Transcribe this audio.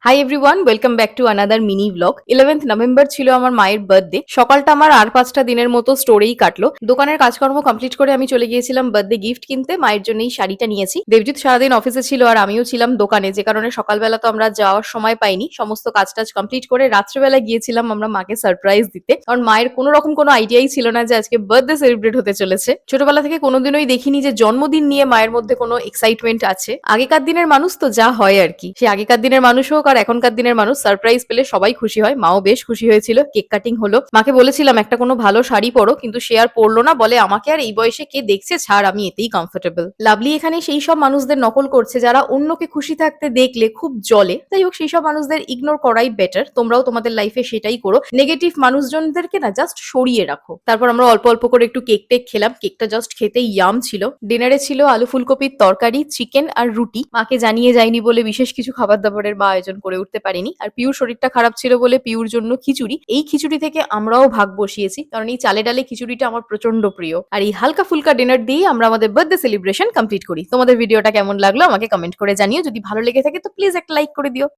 Hi everyone, welcome back to another mini blog. 11th November ছিল আমার মায়ের birthday. সকালটা আমার আর 5টা দিনের মতো স্টোরেই কাটলো। দোকানের কাজকর্ম কমপ্লিট করে আমি চলে গিয়েছিলাম বার্থডে গিফট কিনতে। মায়ের জন্য এই শাড়িটা নিয়েছি। দেবজিৎ সারাদিন অফিসে ছিল আর আমিও ছিলাম দোকানে, যে কারণে সকালবেলা তো আমরা যাওয়ার সময় পাইনি। সমস্ত কাজ টাজ কমপ্লিট করে রাত্রেবেলা গিয়েছিলাম আমরা মাকে সারপ্রাইজ দিতে, কারণ মায়ের কোনো রকম কোনো আইডিয়াই ছিল না যে আজকে বার্থডে সেলিব্রেট হতে চলেছে। ছোটবেলা থেকে কোনোদিনই দেখিনি যে জন্মদিন নিয়ে মায়ের মধ্যে কোনো এক্সাইটমেন্ট আছে। আগেকার দিনের মানুষ তো যা হয় আর কি, সে আগেকার দিনের মানুষ হোক আর এখনকার দিনের মানুষ, সারপ্রাইজ পেলে সবাই খুশি হয়। মাও বেশ খুশি হয়েছিল। কেক কাটিং হলো। মাকে বলেছিলাম একটা কোনো ভালো শাড়ি পরো, কিন্তু সে আর পরলো না। বলে আমাকে আর এই বয়সে কে দেখছে, ছাড়, আমি এতেই কমফোর্টেবল। লাভলি এখানে সেই সব মানুষদের নকল করছে যারা অন্যকে খুশি থাকতে দেখলে খুব জ্বলে। যাই হোক, সেই সব মানুষদের ইগনোর করাই বেটার। তোমরাও তোমাদের লাইফে সেটাই করো। নেগেটিভ মানুষজনদেরকে না জাস্ট সরিয়ে রাখো। তারপর আমরা অল্প অল্প করে একটু কেক টেক খেলাম। কেকটা জাস্ট খেতে ইয়াম ছিল। ডিনারে ছিল আলু ফুলকপির তরকারি, চিকেন আর রুটি। মাকে জানিয়ে যায়নি বলে বিশেষ কিছু খাবার দাবারের মা আয়োজন করে উঠতে পারেনি। আর পিউর শরীরটা খারাপ ছিল বলে পিউর জন্য খিচুড়ি। এই খিচুড়ি থেকে আমরাও ভাগ বসিয়েছি, কারণ এই চালে ডালে খিচুড়িটা আমার প্রচন্ড প্রিয়। আর এই হালকা ফুলকা ডিনার দিয়ে আমরা আমাদের বার্থডে সেলিব্রেশন কমপ্লিট করি। তোমাদের ভিডিওটা কেমন লাগলো আমাকে কমেন্ট করে জানিও। যদি ভালো লেগে থাকে তো প্লিজ একটা লাইক করে দিও।